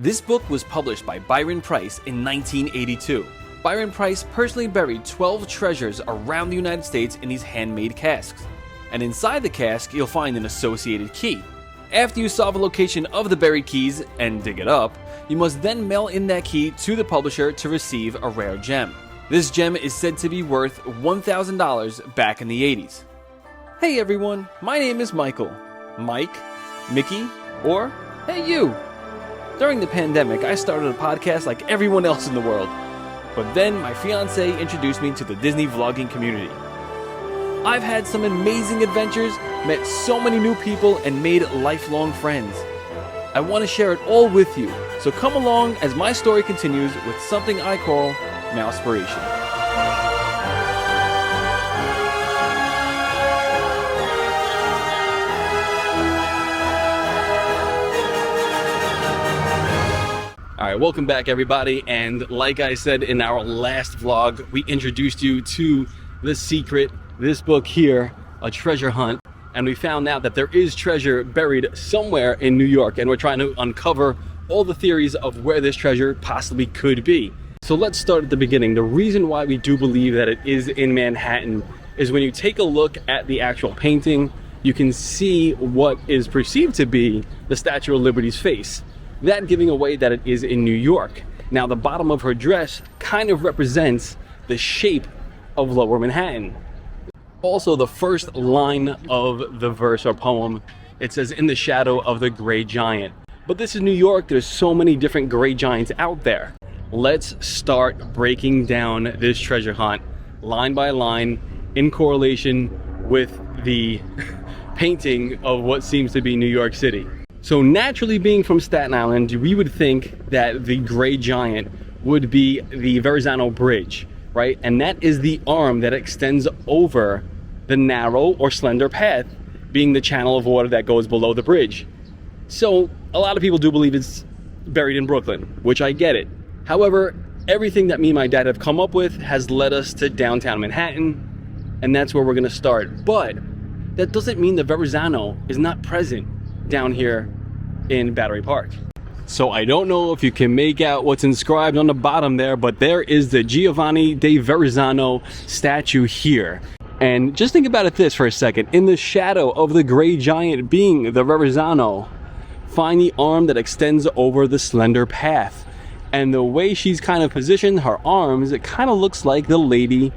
This book was published by Byron Preiss in 1982. Byron Preiss personally buried 12 treasures around the United States in these handmade casks. And inside the cask, you'll find an associated key. After you solve a location of the buried keys and dig it up, you must then mail in that key to the publisher to receive a rare gem. This gem is said to be worth $1,000 back in the 80s. Hey everyone, my name is Michael. Mike, Mickey, or hey you! During the pandemic, I started a podcast like everyone else in the world. But then my fiancée introduced me to the Disney vlogging community. I've had some amazing adventures, met so many new people, and made lifelong friends. I want to share it all with you, so come along as my story continues with something I call Mousepiration. Alright, welcome back everybody, and like I said in our last vlog, we introduced you to The Secret, this book here, A Treasure Hunt, and we found out that there is treasure buried somewhere in New York, and we're trying to uncover all the theories of where this treasure possibly could be. So let's start at the beginning. The reason why we do believe that it is in Manhattan is when you take a look at the actual painting, you can see what is perceived to be the Statue of Liberty's face. That giving away that it is in New York. Now the bottom of her dress kind of represents the shape of Lower Manhattan. Also, the first line of the verse or poem, it says, "In the shadow of the gray giant." But this is New York, there's so many different gray giants out there. Let's start breaking down this treasure hunt line by line in correlation with the painting of what seems to be New York City. So naturally, being from Staten Island, we would think that the gray giant would be the Verrazano Bridge, right? And that is the arm that extends over the narrow or slender path, being the channel of water that goes below the bridge. So a lot of people do believe it's buried in Brooklyn, which I get it. However, everything that me and my dad have come up with has led us to downtown Manhattan, and that's where we're gonna start. But that doesn't mean the Verrazano is not present down here in Battery Park. So I don't know if you can make out what's inscribed on the bottom there, but there is the Giovanni de Verrazano statue here. And just think about it this for a second. In the shadow of the gray giant being the Verrazano, find the arm that extends over the slender path. And the way she's kind of positioned her arms, it kind of looks like the lady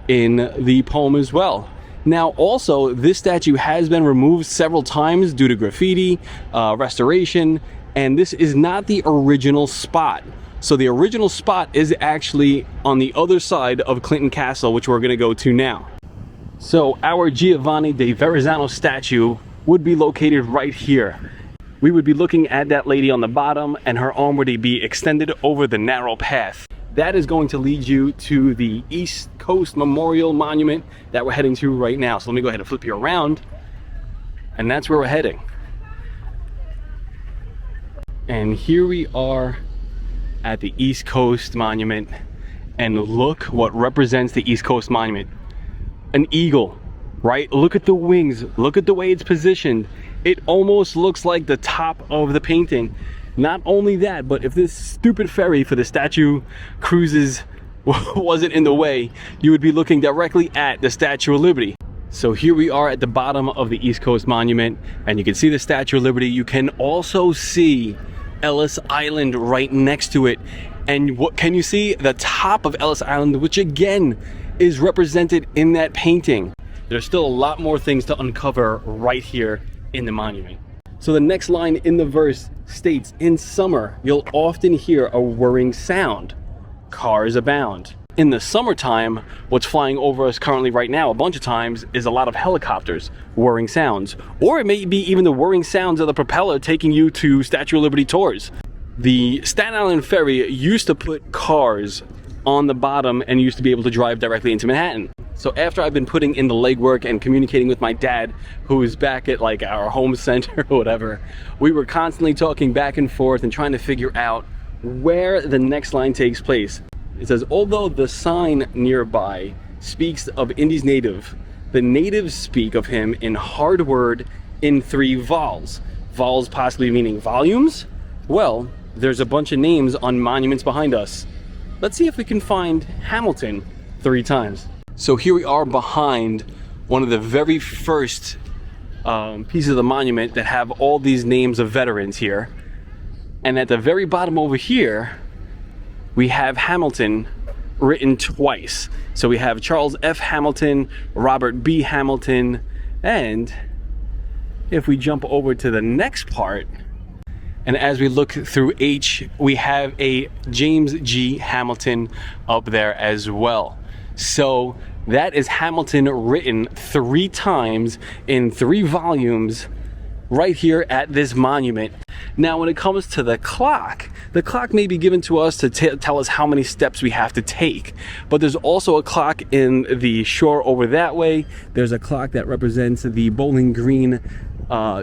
in the poem as well. Now also, this statue has been removed several times due to graffiti, restoration, and this is not the original spot. So the original spot is actually on the other side of Clinton Castle, which we're gonna go to now. So our Giovanni de Verrazano statue would be located right here. We would be looking at that lady on the bottom, and her arm would be extended over the narrow path. That is going to lead you to the East Coast Memorial Monument that we're heading to right now. So let me go ahead and flip you around, and that's where we're heading. And here we are at the East Coast Monument, and look what represents the East Coast Monument. An eagle, right? Look at the wings, look at the way it's positioned. It almost looks like the top of the painting. Not only that, but if this stupid ferry for the Statue cruises wasn't in the way, you would be looking directly at the Statue of Liberty. So here we are at the bottom of the East Coast Monument, and you can see the Statue of Liberty. You can also see Ellis Island right next to it. And what can you see? The top of Ellis Island, which again is represented in that painting. There's still a lot more things to uncover right here in the monument. So the next line in the verse states, "In summer, you'll often hear a whirring sound. Cars abound." In the summertime, what's flying over us currently right now a bunch of times is a lot of helicopters, whirring sounds. Or it may be even the whirring sounds of the propeller taking you to Statue of Liberty tours. The Staten Island ferry used to put cars on the bottom and used to be able to drive directly into Manhattan. So after I've been putting in the legwork and communicating with my dad, who is back at like our home center or whatever, we were constantly talking back and forth and trying to figure out where the next line takes place. It says, although the sign nearby speaks of Indy's native, the natives speak of him in hard word in 3 vols. Vols possibly meaning volumes? Well, there's a bunch of names on monuments behind us. Let's see if we can find Hamilton 3 times. So here we are behind one of the very first pieces of the monument that have all these names of veterans here. And at the very bottom over here, we have Hamilton written twice. So we have Charles F. Hamilton, Robert B. Hamilton, and if we jump over to the next part, and as we look through H, we have a James G. Hamilton up there as well. So that is Hamilton written 3 times in 3 volumes right here at this monument. Now, when it comes to the clock may be given to us to tell us how many steps we have to take. But there's also a clock in the shore over that way. There's a clock that represents the Bowling Green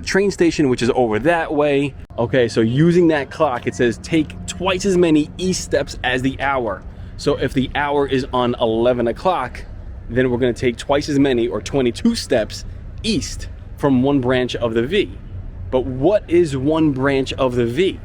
train station, which is over that way. Okay, so using that clock, it says take twice as many east steps as the hour. So if the hour is on 11 o'clock, then we're going to take twice as many, or 22 steps east from one branch of the V. But what is one branch of the V?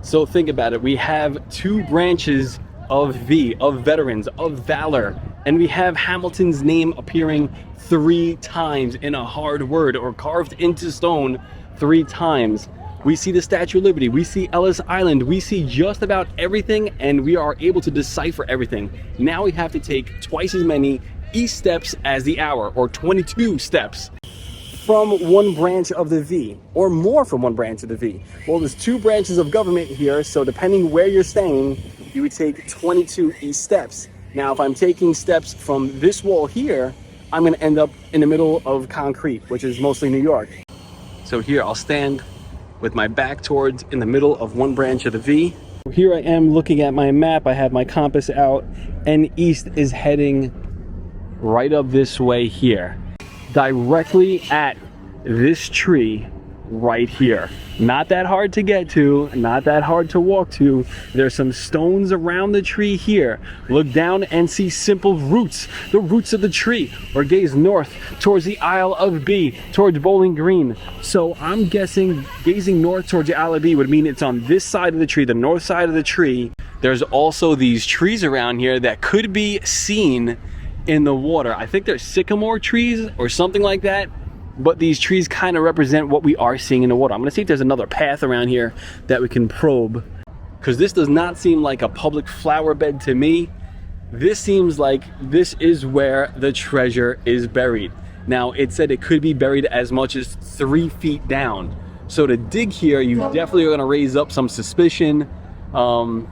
So think about it. We have 2 branches of V, of veterans, of valor, and we have Hamilton's name appearing 3 times in a hard word, or carved into stone 3 times. We see the Statue of Liberty, we see Ellis Island, we see just about everything, and we are able to decipher everything. Now we have to take twice as many east steps as the hour, or 22 steps from one branch of the V, or more from one branch of the V. Well, there's 2 branches of government here, so depending where you're staying, you would take 22 east steps. Now, if I'm taking steps from this wall here, I'm gonna end up in the middle of concrete, which is mostly New York. So here, I'll stand with my back towards in the middle of one branch of the V. Here I am looking at my map, I have my compass out, and east is heading right up this way here, directly at this tree right here. Not that hard to get to, not that hard to walk to. There's some stones around the tree here. Look down and see simple roots, the roots of the tree, or gaze north towards the Isle of B, towards Bowling Green. So I'm guessing gazing north towards the Isle of B would mean it's on this side of the tree, the north side of the tree. There's also these trees around here that could be seen in the water. I think they're sycamore trees or something like that, but these trees kind of represent what we are seeing in the water. I'm gonna see if there's another path around here that we can probe, because this does not seem like a public flower bed to me. This seems like this is where the treasure is buried. Now, it said it could be buried as much as 3 feet down. So to dig here, you definitely are gonna raise up some suspicion. Now,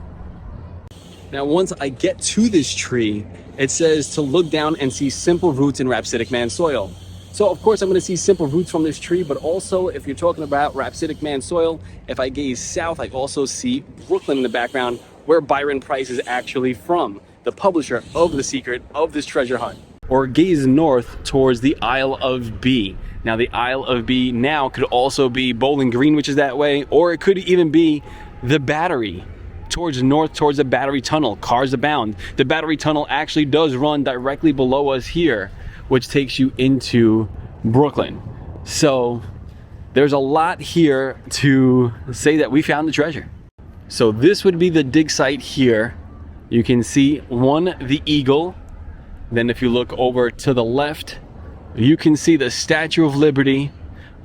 once I get to this tree, it says to look down and see simple roots in Rhapsodic Man soil. So of course I'm going to see simple roots from this tree, but also if you're talking about Rhapsodic Man soil, if I gaze south, I also see Brooklyn in the background, where Byron Preiss is actually from, the publisher of The Secret of this treasure hunt. Or gaze north towards the Isle of B. Now the Isle of B now could also be Bowling Green, which is that way, or it could even be the Battery. Towards north, towards the Battery Tunnel, cars abound. The Battery Tunnel actually does run directly below us here, which takes you into Brooklyn. So there's a lot here to say that we found the treasure. So this would be the dig site here. You can see the eagle. Then if you look over to the left, you can see the Statue of Liberty.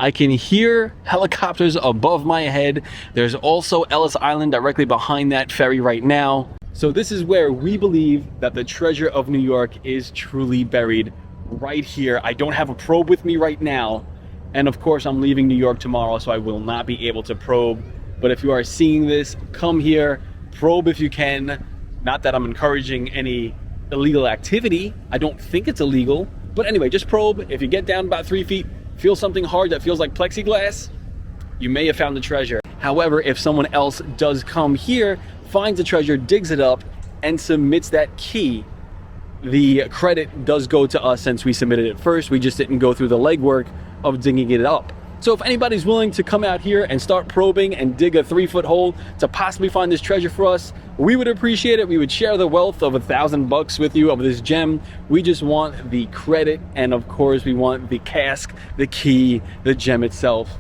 I can hear helicopters above my head. There's also Ellis Island directly behind that ferry right now. So this is where we believe that the treasure of New York is truly buried, right here. I don't have a probe with me right now. And of course, I'm leaving New York tomorrow, so I will not be able to probe. But if you are seeing this, come here, probe if you can. Not that I'm encouraging any illegal activity. I don't think it's illegal. But anyway, just probe. If you get down about 3 feet, feel something hard that feels like plexiglass, you may have found the treasure. However, if someone else does come here, finds the treasure, digs it up, and submits that key, the credit does go to us since we submitted it first. We just didn't go through the legwork of digging it up. So if anybody's willing to come out here and start probing and dig a 3-foot hole to possibly find this treasure for us, we would appreciate it. We would share the wealth of $1,000 with you of this gem. We just want the credit, and of course we want the cask, the key, the gem itself.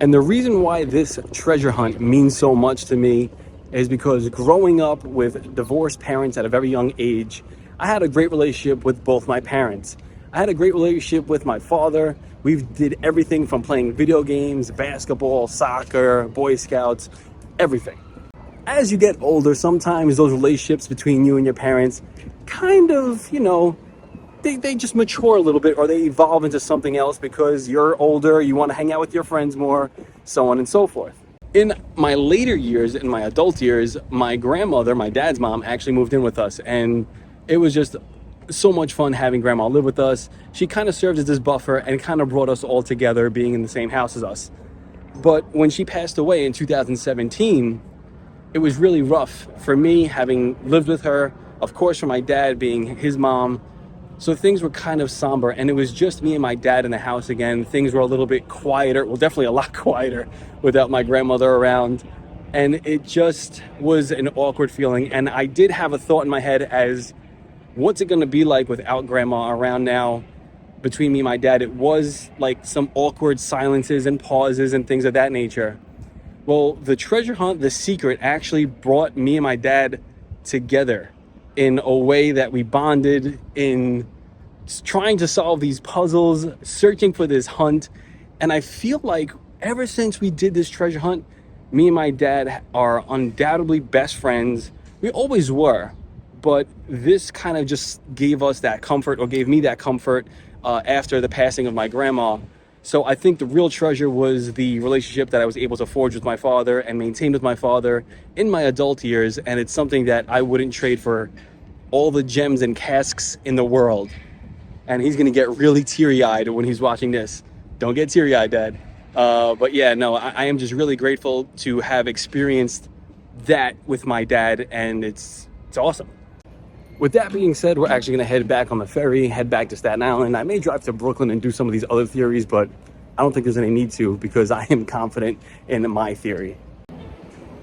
And the reason why this treasure hunt means so much to me is because growing up with divorced parents at a very young age, I had a great relationship with both my parents. I had a great relationship with my father. We did everything from playing video games, basketball, soccer, Boy Scouts, everything. As you get older, sometimes those relationships between you and your parents kind of, they just mature a little bit, or they evolve into something else because you're older, you want to hang out with your friends more, so on and so forth. In my later years, in my adult years, my grandmother, my dad's mom, actually moved in with us, and it was just so much fun having grandma live with us. She kind of served as this buffer and kind of brought us all together, being in the same house as us. But when she passed away in 2017, it was really rough for me, having lived with her, of course for my dad being his mom. So things were kind of somber, and it was just me and my dad in the house again. Things were a little bit quieter, well, definitely a lot quieter without my grandmother around. And it just was an awkward feeling. And I did have a thought in my head as, what's it gonna be like without grandma around now? Between me and my dad, it was like some awkward silences and pauses and things of that nature. Well, the treasure hunt, The Secret, actually brought me and my dad together in a way that we bonded in trying to solve these puzzles, searching for this hunt. And I feel like ever since we did this treasure hunt, me and my dad are undoubtedly best friends. We always were, but this kind of just gave us that comfort, or gave me that comfort after the passing of my grandma. So I think the real treasure was the relationship that I was able to forge with my father and maintain with my father in my adult years. And it's something that I wouldn't trade for all the gems and casks in the world. And he's gonna get really teary-eyed when he's watching this. Don't get teary-eyed, Dad. But yeah, no, I am just really grateful to have experienced that with my dad, and it's awesome. With that being said, we're actually gonna head back on the ferry, head back to Staten Island. I may drive to Brooklyn and do some of these other theories, but I don't think there's any need to, because I am confident in my theory.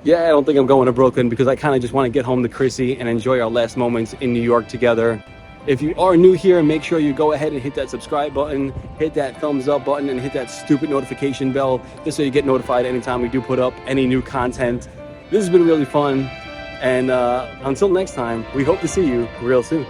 Yeah, I don't think I'm going to Brooklyn because I kind of just want to get home to Chrissy and enjoy our last moments in New York together. If you are new here, make sure you go ahead and hit that subscribe button, hit that thumbs up button, and hit that stupid notification bell, just so you get notified anytime we do put up any new content. This has been really fun. And until next time, we hope to see you real soon.